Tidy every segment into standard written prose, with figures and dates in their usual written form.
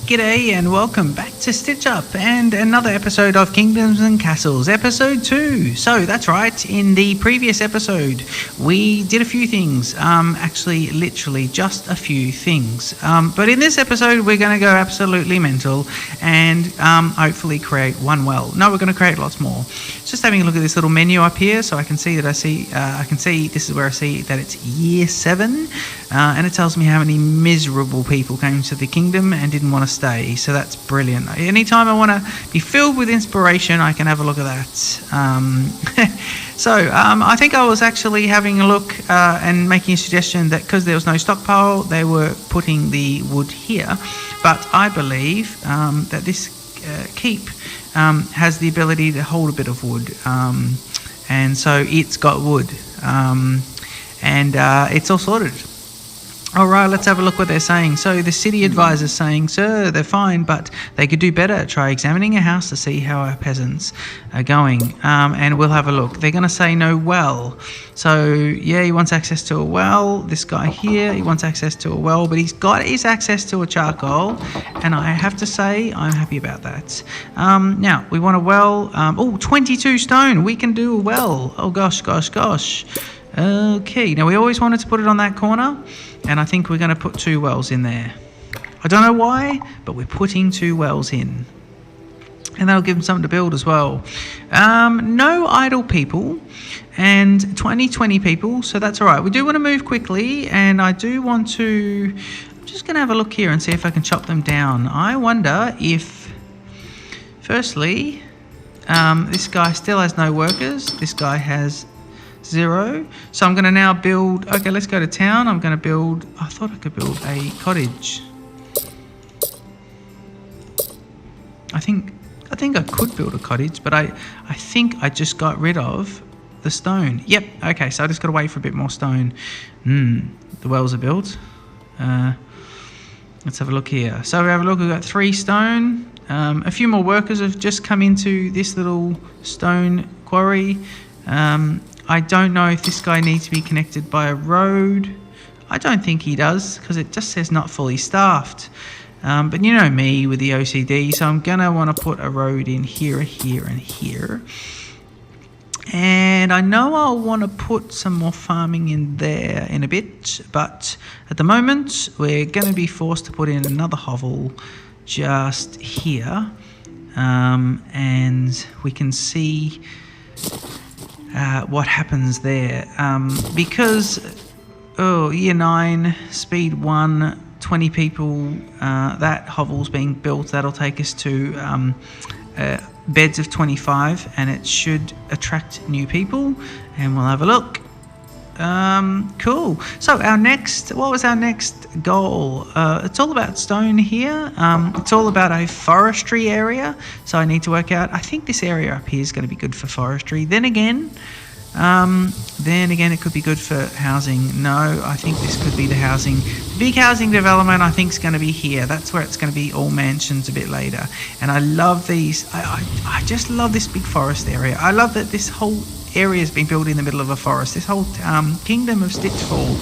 G'day and welcome back to Stitch Up and another episode of Kingdoms and Castles, episode 2. So that's right, in the previous episode we did a few things, actually literally just a few things. But in this episode we're going to go absolutely mental and hopefully create one well. No, we're going to create lots more. Just having a look at this little menu up here so I can see that I can see this is where I see that it's year 7 and it tells me how many miserable people came to the kingdom and didn't want to stay, so that's brilliant. Anytime I want to be filled with inspiration, I can have a look at that. So I think I was actually having a look and making a suggestion that because there was no stockpile, they were putting the wood here, but I believe that this keep has the ability to hold a bit of wood, and so it's got wood, and it's all sorted. All right, let's have a look what they're saying. So the city advisor's saying, sir, they're fine, but they could do better. Try examining a house to see how our peasants are going. And we'll have a look. They're going to say no well. So, yeah, he wants access to a well. This guy here, he wants access to a well, but he's got his access to a charcoal. And I have to say, I'm happy about that. Now, we want a well. 22 stone. We can do a well. Oh, gosh. Okay, now we always wanted to put it on that corner, and I think we're going to put 2 wells in there. I don't know why, but we're putting 2 wells in. And that'll give them something to build as well. No idle people and 20 people, so that's all right. We do want to move quickly, and I do want to... I'm just going to have a look here and see if I can chop them down. I wonder if, firstly, this guy still has no workers. This guy has 0. So I'm going to now build... Okay, let's go to town. I'm going to build... I thought I could build a cottage. I think I could build a cottage, but I think I just got rid of the stone. Yep. Okay, so I just got to wait for a bit more stone. The wells are built. Let's have a look here. So we have a look. We've got 3 stone. A few more workers have just come into this little stone quarry. I don't know if this guy needs to be connected by a road. I don't think he does, because it just says not fully staffed. But you know me with the OCD, so I'm going to want to put a road in here, here, and here. And I know I'll want to put some more farming in there in a bit, but at the moment we're going to be forced to put in another hovel just here. And we can see... what happens there, because year 9, speed 1, 20 people, that hovel's being built. That'll take us to beds of 25, and it should attract new people, and we'll have a look. Cool. So what was our next goal? It's all about stone here. It's all about a forestry area, so I need to work out, I think this area up here is going to be good for forestry. Then again it could be good for housing. No, I think this could be the housing. The big housing development I think is going to be here. That's where it's going to be all mansions a bit later. And I love these. I just love this big forest area. I love that this whole area has been built in the middle of a forest. This whole kingdom of StitchFall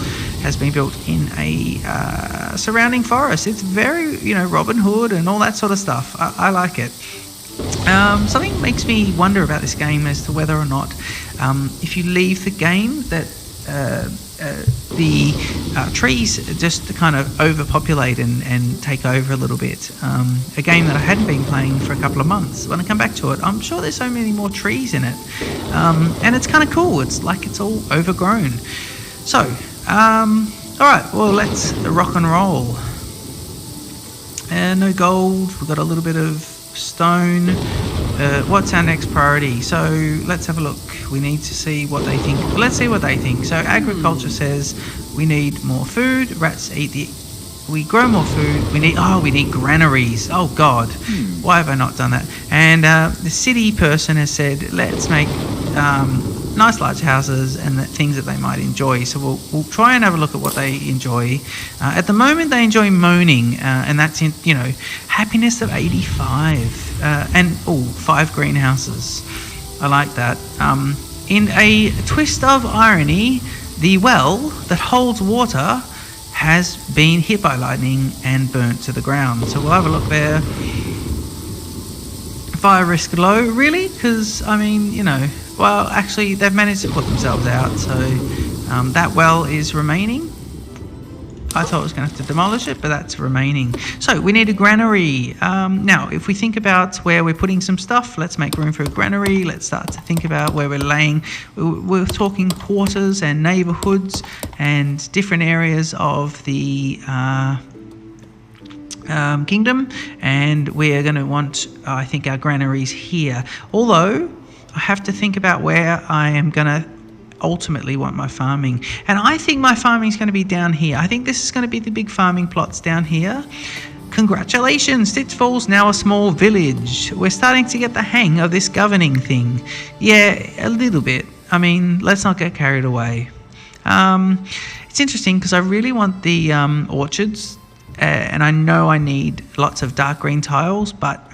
has been built in a surrounding forest. It's very, Robin Hood and all that sort of stuff. I like it. Something makes me wonder about this game as to whether or not, if you leave the game, that the trees just kind of overpopulate and take over a little bit. A game that I hadn't been playing for a couple of months. When I come back to it, I'm sure there's so many more trees in it, and it's kind of cool. It's like it's all overgrown. So, all right, well, let's rock and roll. No gold. We've got a little bit of stone. What's our next priority? So let's have a look. We need to see what they think. Let's see what they think. So agriculture says we need more food. Rats eat we grow more food. We need granaries. Oh God, why have I not done that? And the city person has said, let's make nice large houses and the things that they might enjoy. So we'll try and have a look at what they enjoy. At the moment, they enjoy moaning, and that's in happiness of 85, and 5 greenhouses. I like that. In a twist of irony, the well that holds water has been hit by lightning and burnt to the ground. So we'll have a look there. Fire risk low, really? Because, I mean, you know, well, actually, they've managed to put themselves out, so that well is remaining. I thought I was going to have to demolish it, but that's remaining. So we need a granary. Now, if we think about where we're putting some stuff, let's make room for a granary. Let's start to think about where we're laying. We're talking quarters and neighbourhoods and different areas of the kingdom, and we're going to want, I think, our granaries here. Although, I have to think about where I am going to ultimately want my farming, and I think my farming is going to be down here. I think this is going to be the big farming plots down here. Congratulations, StitchFall's now a small village. We're starting to get the hang of this governing thing. Yeah, a little bit. I mean, let's not get carried away. It's interesting because I really want the orchards, and I know I need lots of dark green tiles, but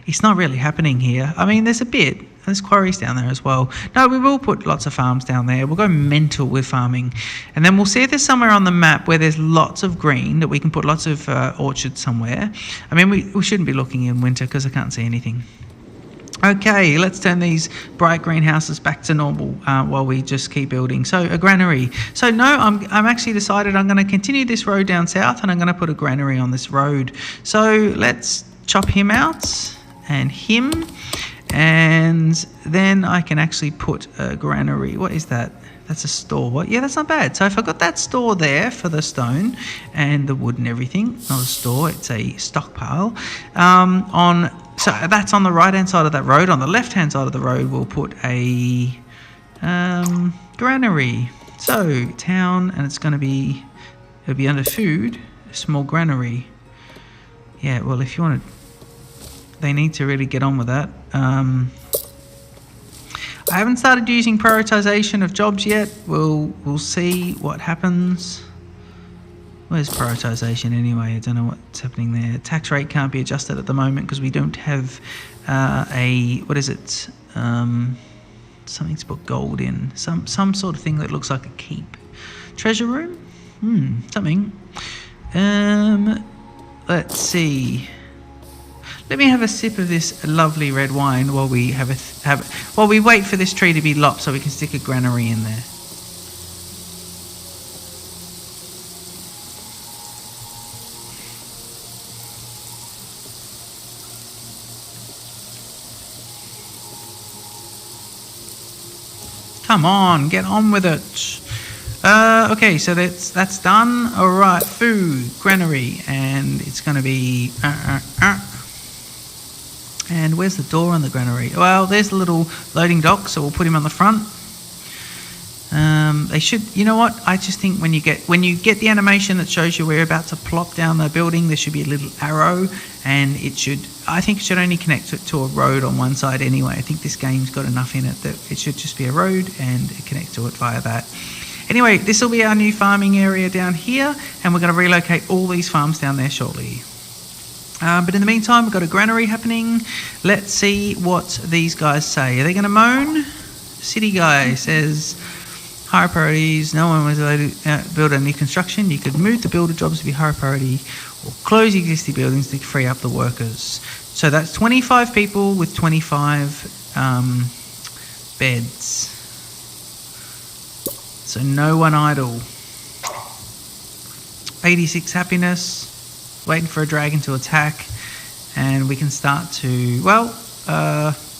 it's not really happening here. I mean, there's a bit. There's quarries down there as well. No, we will put lots of farms down there. We'll go mental with farming. And then we'll see if there's somewhere on the map where there's lots of green that we can put lots of orchards somewhere. I mean, we shouldn't be looking in winter because I can't see anything. Okay, let's turn these bright greenhouses back to normal while we just keep building. So a granary. So no, I'm actually decided I'm going to continue this road down south, and I'm going to put a granary on this road. So let's chop him out and him. And then I can actually put a granary. What is that? That's a store. What? Yeah, that's not bad. So if I got that store there for the stone and the wood and everything, not a store, it's a stockpile. So that's on the right-hand side of that road. On the left-hand side of the road, we'll put a granary. So town, and it's going to be, it'll be under food, a small granary. Yeah, well, if you want to, they need to really get on with that. I haven't started using prioritization of jobs yet. We'll see what happens. Where's prioritization anyway? I don't know what's happening there. Tax rate can't be adjusted at the moment because we don't have what is it? Something to put gold in. Some sort of thing that looks like a keep. Treasure room? Something. Let's see. Let me have a sip of this lovely red wine while we while we wait for this tree to be lopped so we can stick a granary in there. Come on, get on with it. Okay, so that's done. All right, food, granary, and it's going to be. And where's the door on the granary? Well, there's the little loading dock, so we'll put him on the front. They should, you know what? I just think when you get the animation that shows you we're about to plop down the building, there should be a little arrow, and I think it should only connect it to a road on one side anyway. I think this game's got enough in it that it should just be a road and connect to it via that. Anyway, this will be our new farming area down here, and we're going to relocate all these farms down there shortly. But in the meantime, we've got a granary happening. Let's see what these guys say. Are they going to moan? City guy says, higher priorities, no one was allowed to build a new construction. You could move the builder jobs to be higher priority or close existing buildings to free up the workers. So that's 25 people with 25 beds. So no one idle. 86 happiness. Waiting for a dragon to attack, and we can start to, well,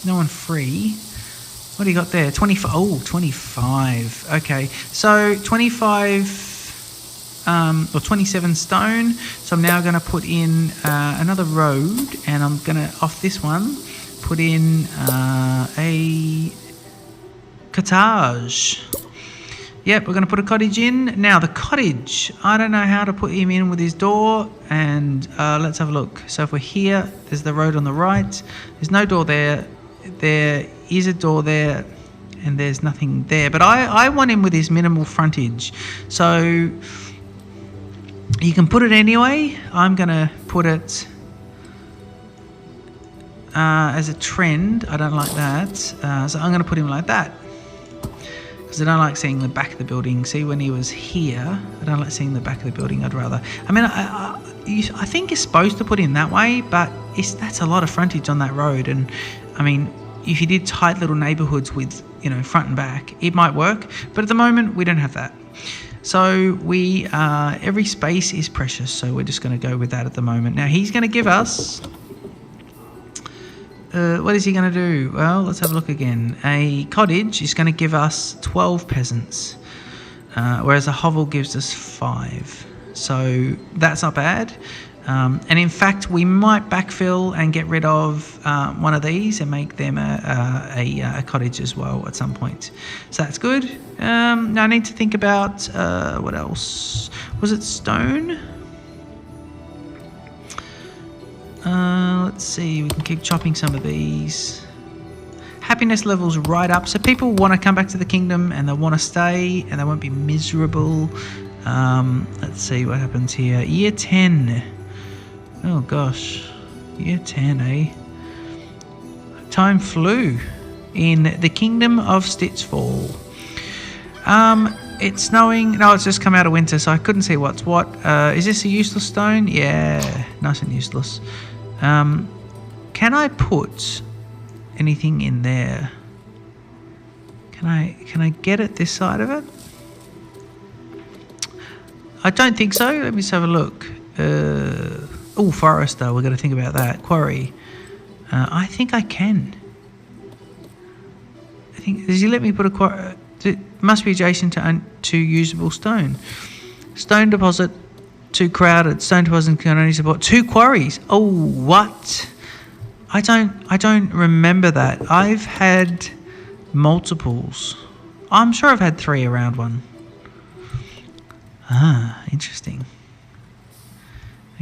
no one free. What do you got there? 25. Oh, 25. Okay, so 25 or 27 stone. So I'm now going to put in another road, and I'm going to, off this one, put in a cottage. Yep, we're going to put a cottage in. Now, the cottage, I don't know how to put him in with his door. And let's have a look. So if we're here, there's the road on the right. There's no door there. There is a door there. And there's nothing there. But I want him with his minimal frontage. So you can put it anyway. I'm going to put it as a trend. I don't like that. So I'm going to put him like that. because I don't like seeing the back of the building. See, when he was here, I don't like seeing the back of the building. I'd rather, I mean, I think you're supposed to put in that way, but that's a lot of frontage on that road. And I mean, if you did tight little neighborhoods with, you know, front and back, it might work. But at the moment, we don't have that. So every space is precious. So we're just going to go with that at the moment. Now he's going to give us, what is he going to do? Well, let's have a look again. A cottage is going to give us 12 peasants, whereas a hovel gives us 5. So that's not bad. And in fact, we might backfill and get rid of one of these and make them a cottage as well at some point. So that's good. Now I need to think about what else. Was it stone? Let's see. We can keep chopping some of these. Happiness levels right up. So people want to come back to the kingdom and they want to stay and they won't be miserable. Let's see what happens here. Year 10. Oh gosh, year 10, eh? Time flew in the kingdom of StitchFall. It's snowing. No, it's just come out of winter, so I couldn't see what's what. Is this a useless stone? Yeah, nice and useless. Can I put anything in there? Can I get at this side of it? I don't think so. Let me just have a look. Oh, forester, we've got to think about that. Quarry. I think I can. Does he let me put a quarry? It must be adjacent to usable stone. Stone deposit, too crowded. Stone deposit can only support 2 quarries. Oh, what? I don't remember that. I've had multiples. I'm sure I've had 3 around one. Ah, interesting.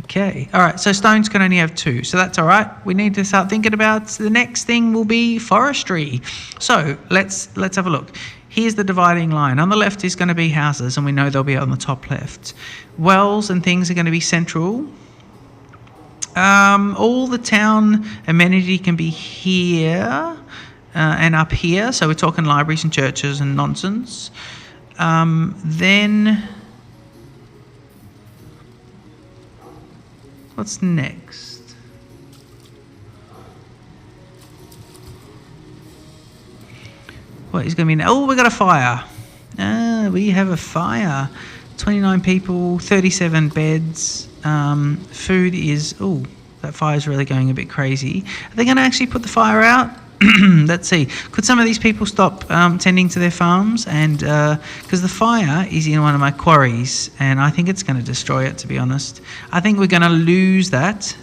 Okay, all right, so stones can only have 2, so that's all right. We need to start thinking about the next thing will be forestry. So let's have a look. Here's the dividing line. On the left is going to be houses, and we know they'll be on the top left. Wells and things are going to be central. All the town amenity can be here and up here, so we're talking libraries and churches and nonsense. Then what's next? What is going to be? Oh, we got a fire. We have a fire. 29 people, 37 beds. Food is... Oh, that fire's really going a bit crazy. Are they going to actually put the fire out? Let's see. Could some of these people stop tending to their farms? And because the fire is in one of my quarries, and I think it's going to destroy it, to be honest. I think we're going to lose that.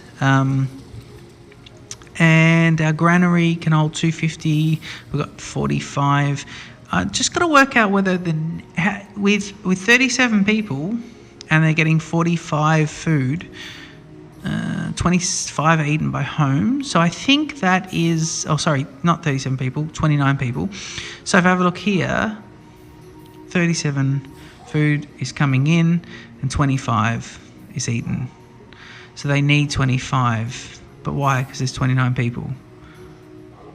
And our granary can hold 250. We've got 45. Just got to work out whether with 37 people and they're getting 45 food, 25 are eaten by home. So I think that is, oh sorry, not 37 people, 29 people. So if I have a look here, 37 food is coming in and 25 is eaten. So they need 25. But why? Because there's 29 people.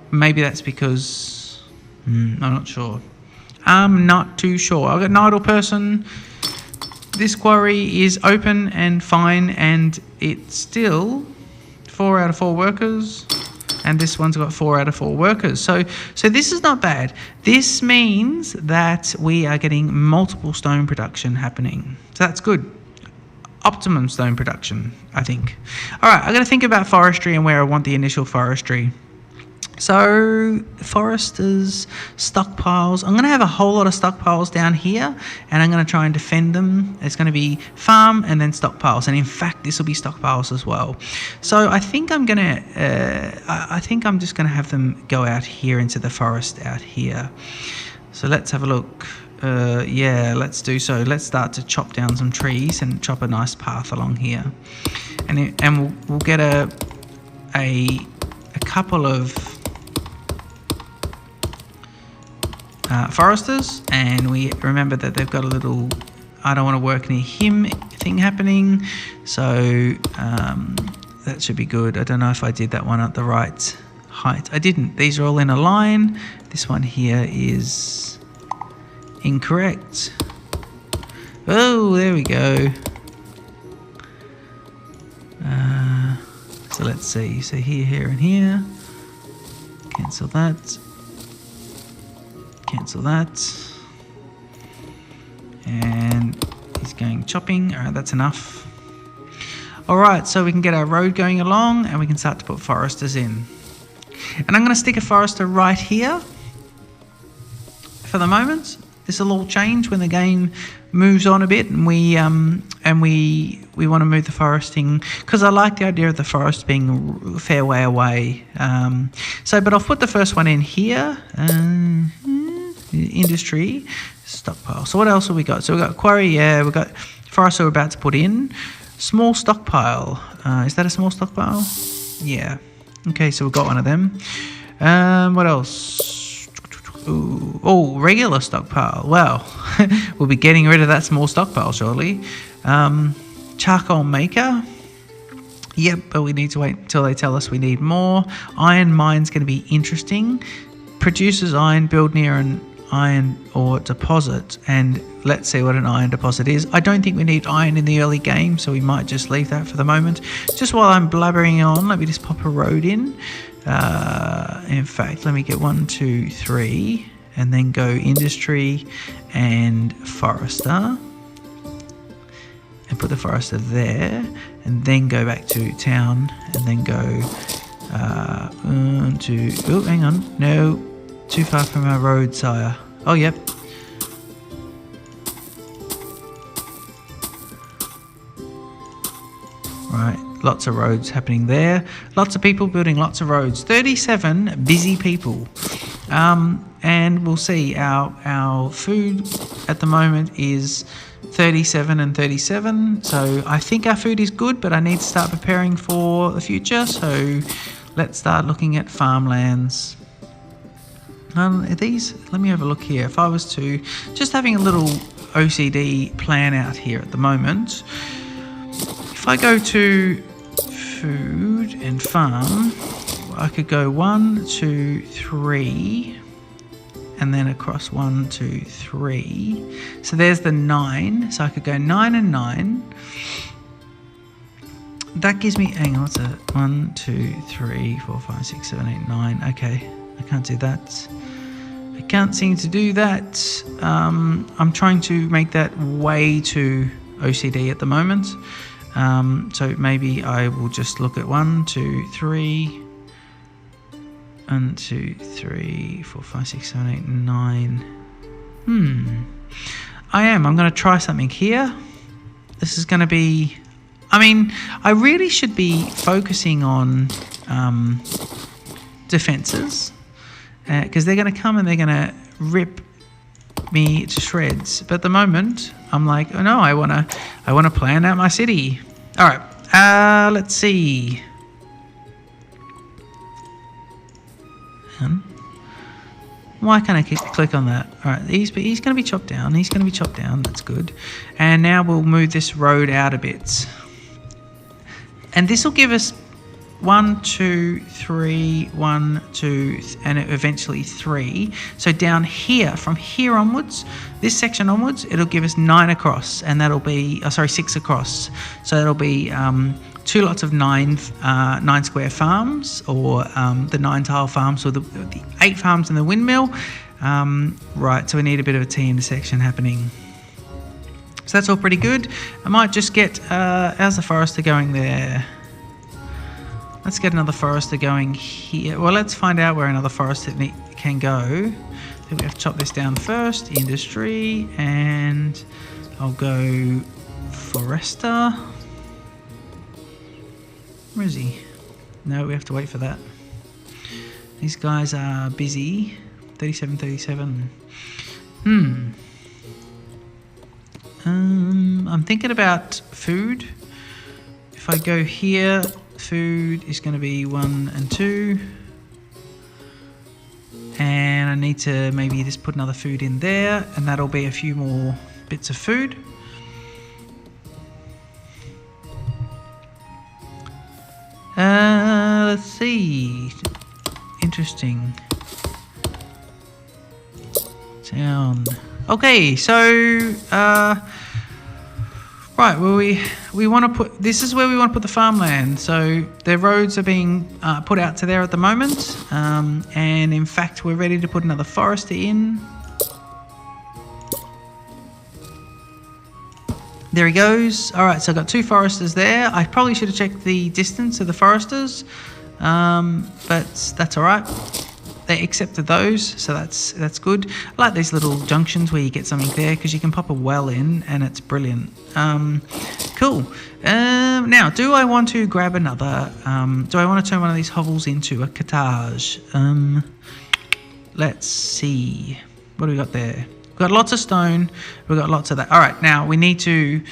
Maybe that's because... I'm not sure. I'm not too sure. I've got an idle person. This quarry is open and fine, and it's still 4 out of 4 workers. And this one's got 4 out of 4 workers. So this is not bad. This means that we are getting multiple stone production happening. So that's good. Optimum stone production, I think. All right, I've got to think about forestry and where I want the initial forestry. So foresters, stockpiles. I'm going to have a whole lot of stockpiles down here, and I'm going to try and defend them. It's going to be farm and then stockpiles, and in fact, this will be stockpiles as well. So I think I'm going to. I think I'm just going to have them go out here into the forest out here. So let's have a look. Yeah, let's do so. Let's start to chop down some trees and chop a nice path along here, and we'll get a couple of foresters, and we remember that they've got a little I don't want to work near him thing happening, so that should be good. I don't know if I did that one at the right height. I didn't. These are all in a line. This one here is Incorrect. Oh, there we go. So let's see. So here, here, and here. Cancel that. Cancel that. And he's going chopping. All right, that's enough. All right, so we can get our road going along and we can start to put foresters in. And I'm going to stick a forester right here for the moment. This will all change when the game moves on a bit and we want to move the foresting, because I like the idea of the forest being a fair way away. But I'll put the first one in here. Industry stockpile. So what else have we got? So we've got quarry, yeah, we've got forest we're about to put in. Small stockpile. Is that a small stockpile? Yeah. Okay, so we've got one of them. What else? Ooh. Oh, regular stockpile. Well, we'll be getting rid of that small stockpile shortly. Charcoal maker. Yep, but we need to wait until they tell us we need more. Iron mine's going to be interesting. Produces iron, build near an iron ore deposit, and let's see what an iron deposit is. I don't think we need iron in the early game, so we might just leave that for the moment. Just while I'm blabbering on, let me just pop a road in. In fact, let me get 1, 2, 3, and then go industry and forester, and put the forester there, and then go back to town, and then go to, oh, hang on, no, too far from our road, sire. Oh, yep. Right, lots of roads happening there. Lots of people building lots of roads. 37 busy people. And we'll see, our food at the moment is 37 and 37. So I think our food is good, but I need to start preparing for the future. So let's start looking at farmlands. These, let me have a look here. If I was to, just having a little OCD plan out here at the moment. If I go to food and farm, I could go 1, 2, 3, and then across 1, 2, 3. So there's the 9. So I could go 9 and 9. That gives me, hang on, what's that? 1, 2, 3, 4, 5, 6, 7, 8, 9. Okay, I can't do that. I can't seem to do that. I'm trying to make that way too OCD at the moment. So maybe I will just look at 1, 2, 3. 1, 2, 3, 4, 5, 6, 7, 8, 9. I'm going to try something here. This is going to be, I really should be focusing on defenses, because they're going to come and they're going to rip me to shreds. But at the moment, I'm like, oh no, I want to plan out my city. All right, let's see. Why can't I click on that? All right, he's going to be chopped down. He's going to be chopped down. That's good. And now we'll move this road out a bit. And this will give us 1, 2, 3, 1, 2, and eventually 3. So down here, from here onwards, this section onwards, it'll give us 9 across, and that'll be, 6 across. So that'll be 2 lots of 9 square farms, or the 9 tile farms, or the 8 farms and the windmill. Right, so we need a bit of a T intersection happening. So that's all pretty good. I might just get, how's the forester going there? Let's get another forester going here. Well, let's find out where another forester can go. Then we have to chop this down first. Industry, and I'll go forester. Where is he? No, we have to wait for that. These guys are busy. 37, 37. I'm thinking about food. If I go here, food is going to be 1 and 2. And I need to maybe just put another food in there, and that'll be a few more bits of food. Let's see. Interesting. Town. Okay, so right, well we want to put, this is where we want to put the farmland. So the roads are being put out to there at the moment, and in fact we're ready to put another forester in. There he goes. All right, so I've got 2 foresters there. I probably should have checked the distance of the foresters, but that's all right. They accepted those, so that's good. I like these little junctions where you get something there because you can pop a well in and it's brilliant. Cool. Now, do I want to grab another? Do I want to turn one of these hovels into a cottage? Let's see. What do we got there? We've got lots of stone. We've got lots of that. All right, now we need to...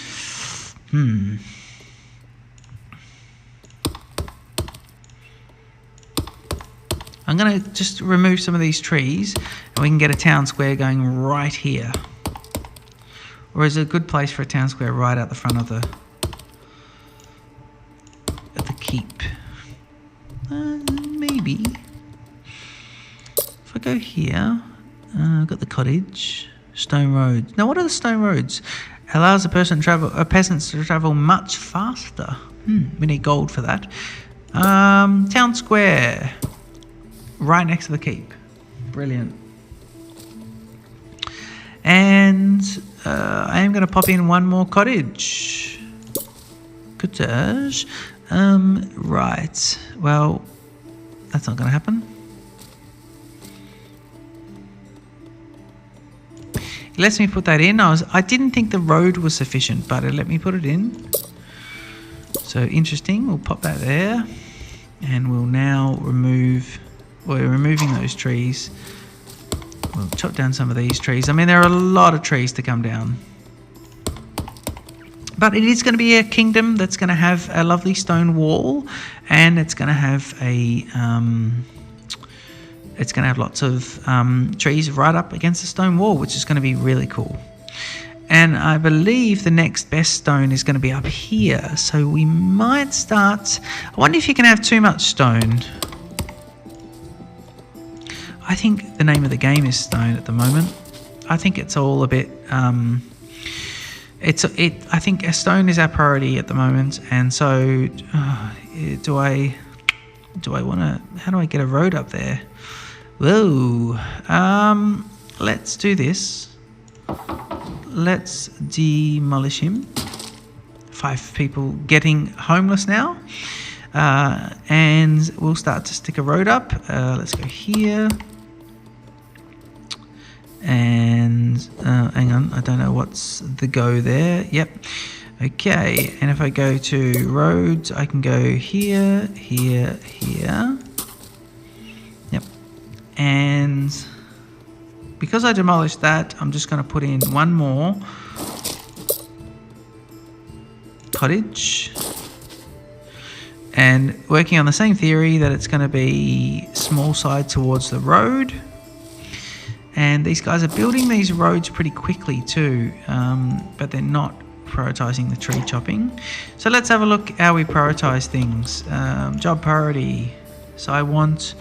I'm going to just remove some of these trees and we can get a town square going right here. Or is it a good place for a town square right out the front of the keep? Maybe. If I go here, I've got the cottage, stone roads. Now what are the stone roads? Allows peasants to travel much faster. We need gold for that. Town square. Right next to the keep. Brilliant. And I am going to pop in one more cottage. Cottage. Right. Well, that's not going to happen. It lets me put that in. I didn't think the road was sufficient, but it let me put it in. So interesting. We'll pop that there. And we'll now remove... We're removing those trees. We'll chop down some of these trees. I mean, there are a lot of trees to come down. But it is going to be a kingdom that's going to have a lovely stone wall, and it's going to have lots of trees right up against the stone wall, which is going to be really cool. And I believe the next best stone is going to be up here. So we might start... I wonder if you can have too much stone. I think the name of the game is stone at the moment. I think it's all a bit... I think a stone is our priority at the moment, and so do I want to... How do I get a road up there? Whoa. Let's do this. Let's demolish him. 5 people getting homeless now. And we'll start to stick a road up. Let's go here. And hang on, I don't know what's the go there. Yep. Okay, and if I go to roads, I can go here, here, here. Yep. And because I demolished that, I'm just going to put in one more cottage. And working on the same theory that it's going to be small side towards the road. And these guys are building these roads pretty quickly too, but they're not prioritising the tree chopping. So let's have a look how we prioritise things. Job priority. So I want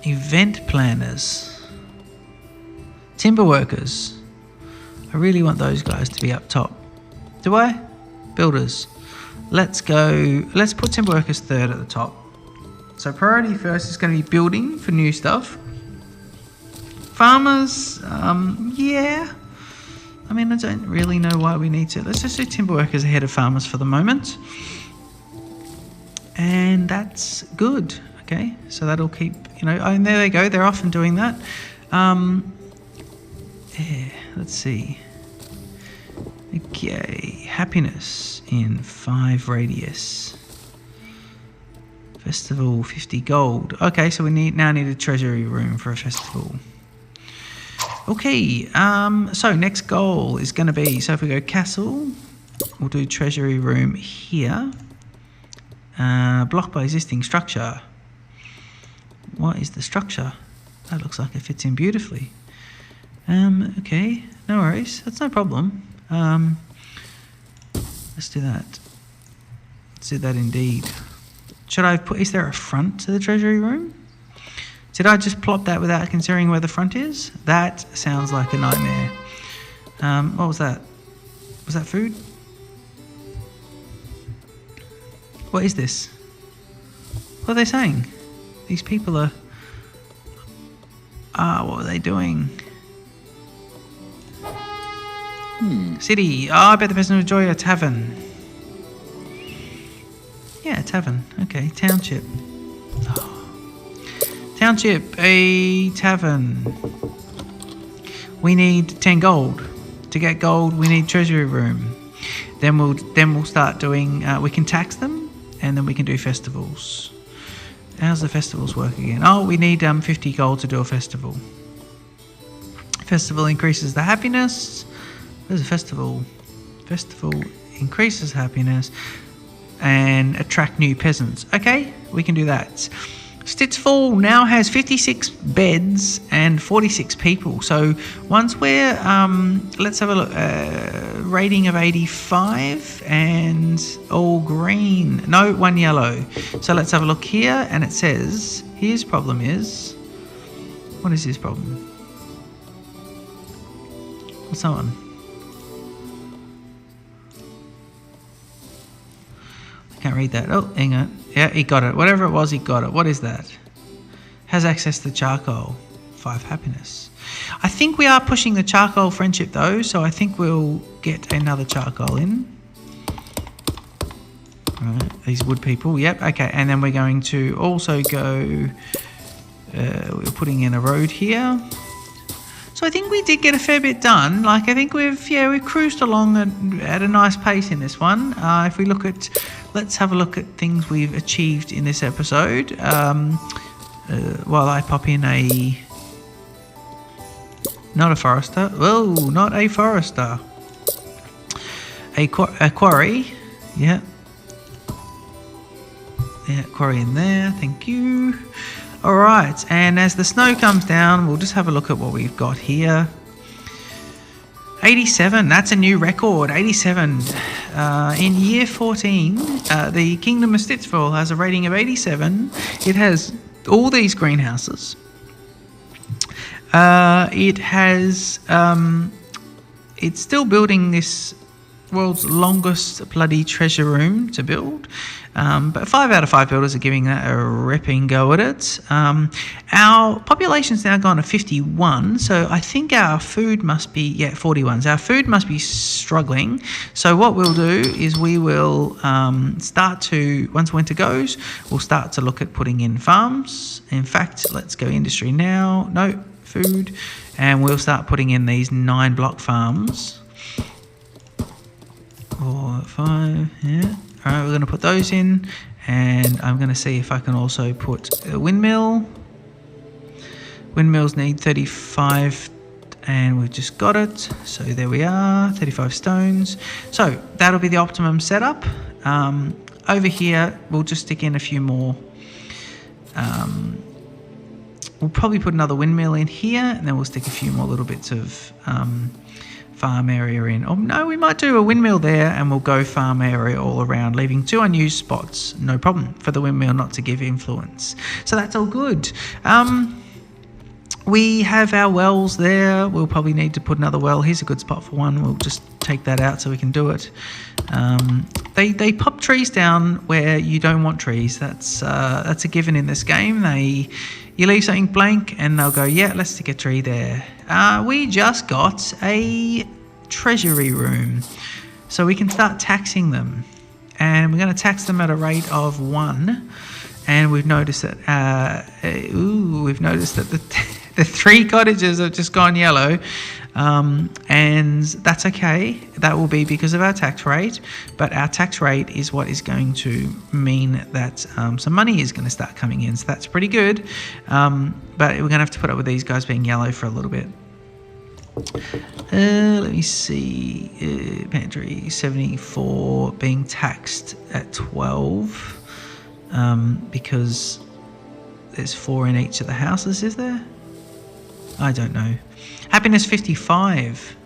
event planners, timber workers. I really want those guys to be up top. Do I? Builders. Let's put timber workers 3rd at the top. So priority first is going to be building for new stuff. Farmers, yeah. I mean, I don't really know why we need to. Let's just do timber workers ahead of farmers for the moment. And that's good. Okay, so that'll keep, and there they go. They're off and doing that. Yeah, let's see. Okay, happiness in 5 radius. Festival 50 gold. Okay, so we now need a treasury room for a festival. Okay, so next goal is going to be, so if we go castle, we'll do treasury room here. Blocked by existing structure. What is the structure? That looks like it fits in beautifully. Okay, no worries. That's no problem. Let's do that. Let's do that indeed. Should I put... Is there a front to the treasury room? It Did I just plop that without considering where the front is? That sounds like a nightmare. What was that? Was that food? What is this? What are they saying? These people are... what are they doing? City. Oh, I bet the person would enjoy a tavern. Yeah, tavern. Okay, township. Township, a tavern. We need 10 gold. To get gold, we need treasury room. Then we'll start doing. We can tax them, and then we can do festivals. How's the festivals work again? Oh, we need 50 gold to do a festival. Festival increases the happiness. There's a festival. Festival increases happiness and attract new peasants. Okay, we can do that. StitchFall now has 56 beds and 46 people. So once we're, let's have a look, rating of 85 and all green. No, one yellow. So let's have a look here, and it says, his problem is, what is his problem? What's that one? Can't read that. Oh, hang on. Yeah, he got it. Whatever it was, he got it. What is that? Has access to charcoal. 5 happiness. I think we are pushing the charcoal friendship though, so I think we'll get another charcoal in. Right, these wood people. Yep, okay. And then we're going to also go... we're putting in a road here. So I think we did get a fair bit done. Like, I think we've cruised along at a nice pace in this one. If we look at... Let's have a look at things we've achieved in this episode. While I pop in a... Not a forester. Whoa, not a forester. A quarry. Yeah. Yeah, quarry in there. Thank you. All right. And as the snow comes down, we'll just have a look at what we've got here. 87, that's a new record, 87. In year 14, the Kingdom of StitchFall has a rating of 87. It has all these greenhouses. It has, it's still building this world's longest bloody treasure room to build. But 5 out of 5 builders are giving that a ripping go at it. Our population's now gone to 51, so I think our food must be, 41. So our food must be struggling. So what we'll do is we will start to, once winter goes, we'll start to look at putting in farms. In fact, let's go industry now. No, food. And we'll start putting in these 9 block farms. 4, 5, yeah. All right, we're going to put those in, and I'm going to see if I can also put a windmill. Windmills need 35, and we've just got it. So there we are, 35 stones. So that'll be the optimum setup. Over here, we'll just stick in a few more. We'll probably put another windmill in here, and then we'll stick a few more little bits of farm area in. Oh no, we might do a windmill there, and we'll go farm area all around, leaving 2 unused spots. No problem for the windmill not to give influence. So that's all good. We have our wells there. We'll probably need to put another well. Here's a good spot for one. We'll just take that out so we can do it. They pop trees down where you don't want trees. That's a given in this game. You leave something blank and they'll go, yeah, let's stick a tree there. We just got a treasury room, so we can start taxing them, and we're going to tax them at a rate of 1. And we've noticed that the 3 cottages have just gone yellow, and that's okay. That will be because of our tax rate, but our tax rate is what is going to mean that some money is going to start coming in, so that's pretty good. But we're going to have to put up with these guys being yellow for a little bit. Let me see. Pantry 74 being taxed at 12. Because there's 4 in each of the houses, is there? I don't know. Happiness 55.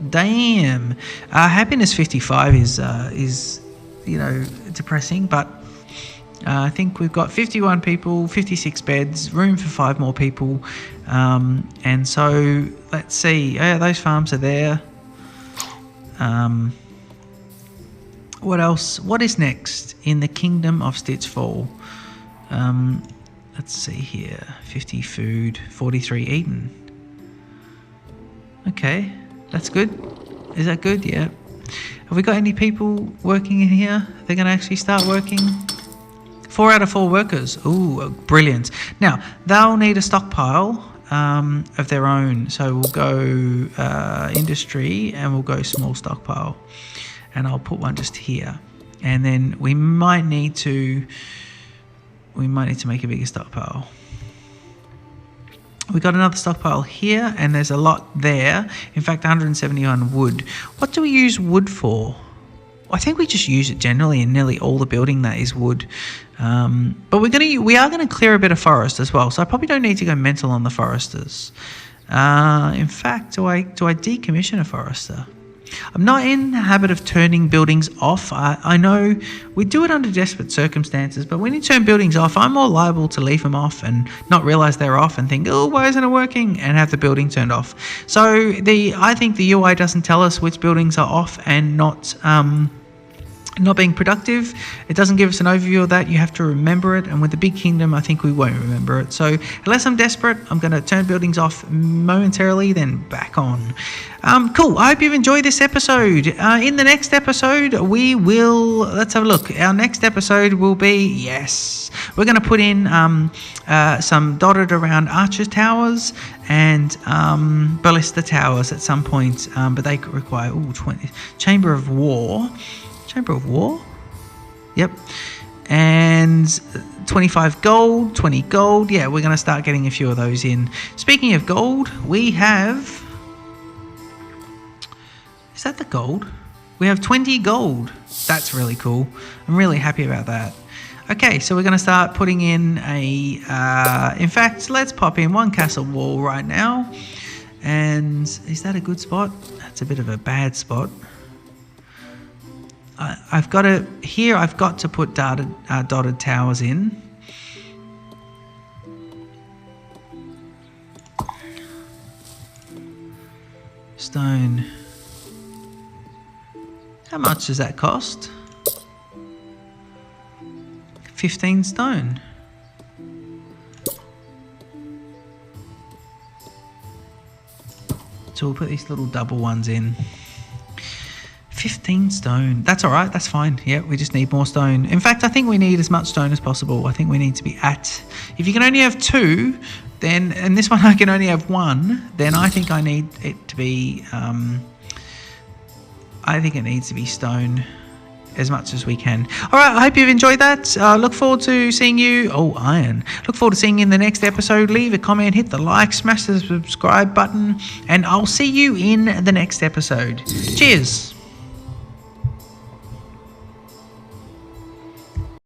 Damn. Happiness 55 is depressing, but I think we've got 51 people, 56 beds, room for 5 more people. And so let's see. Those farms are there. What else? What is next in the kingdom of StitchFall? Let's see here. 50 food, 43 eaten. Okay, that's good. Is that good? Yeah. Have we got any people working in here? They're going to actually start working? 4 out of 4 workers. Ooh, brilliant. Now, they'll need a stockpile of their own. So we'll go industry and we'll go small stockpile. And I'll put one just here. And then we might need to make a bigger stockpile. We got another stockpile here, and there's a lot there. In fact, 171 wood. What do we use wood for? I think we just use it generally in nearly all the building that is wood. But we are gonna clear a bit of forest as well. So I probably don't need to go mental on the foresters. In fact, do I decommission a forester? I'm not in the habit of turning buildings off. I know we do it under desperate circumstances, but when you turn buildings off, I'm more liable to leave them off and not realize they're off and think, oh, why isn't it working? And have the building turned off. So I think the UI doesn't tell us which buildings are off and not being productive. It doesn't give us an overview of that. You have to remember it. And with the big kingdom, I think we won't remember it. So unless I'm desperate, I'm going to turn buildings off momentarily, then back on. Cool. I hope you've enjoyed this episode. In the next episode, let's have a look. Our next episode will be, yes, we're going to put in some dotted around archer towers and ballista towers at some point. But they require, 20, Chamber of War. Chamber of War? Yep. And 25 gold, 20 gold. Yeah, we're going to start getting a few of those in. Speaking of gold, we have... Is that the gold? We have 20 gold. That's really cool. I'm really happy about that. Okay, so we're going to start putting in in fact, let's pop in 1 castle wall right now. And is that a good spot? That's a bit of a bad spot. I've got to put dotted towers in. Stone. How much does that cost? 15 stone. So we'll put these little double ones in. 15 stone. That's all right. That's fine. Yeah, we just need more stone. In fact, I think we need as much stone as possible. I think we need to be at... If you can only have 2, then... And this one I can only have 1, then I think I need it to be... I think it needs to be stone as much as we can. All right, I hope you've enjoyed that. Look forward to seeing you... Oh, iron. Look forward to seeing you in the next episode. Leave a comment, hit the like, smash the subscribe button, and I'll see you in the next episode. Cheers.